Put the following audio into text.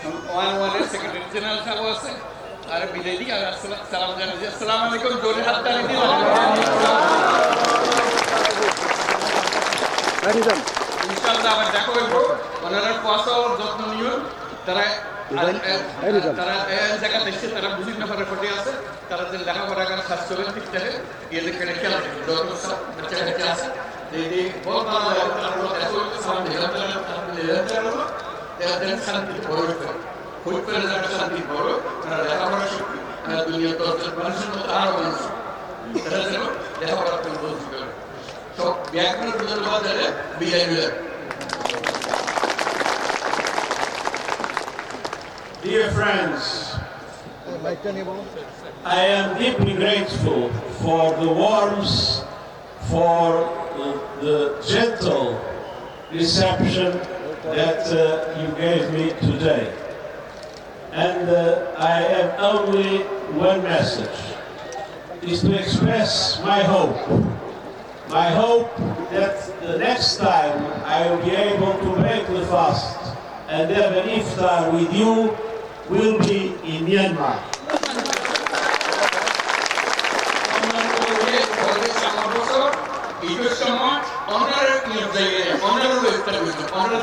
ওয়ানের secretary general সাহেব আছে আর বিদায় দিই আর সালাম জানাচ্ছি। আসসালামু আলাইকুম। জোরে হাততালি দিন। ইনশাআল্লাহ আবার দেখা হইব। ওনারা কুয়াশা যত্ন নিও। তারা জায়গা দেখছে, তারা বুঝির না পারে ফটে আছে, তারা যে লেখাপড়া করে স্বাস্থ্যের দিক থেকে গিয়ে দেখে খেয়াল রাখে যত বাচ্চা কাচ্চা আছে যদি বল ভালো লাগে তারা শান্তি বড় হুট করে যারা শান্তি বড় তারা লেখাপড়া শিখবে দুনিয়া দশ মানুষের মতো আরো মানুষ তারা যেন লেখাপড়া করে বলতে পারে সব ব্যাকরণ বাজারে বিদায় মিলে। Dear friends, I am deeply grateful for the warmth, for the gentle reception that you gave me today. And I have only one message, is to express my hope that the next time I will be able to break the fast and have an iftar with you will be in Myanmar. Honor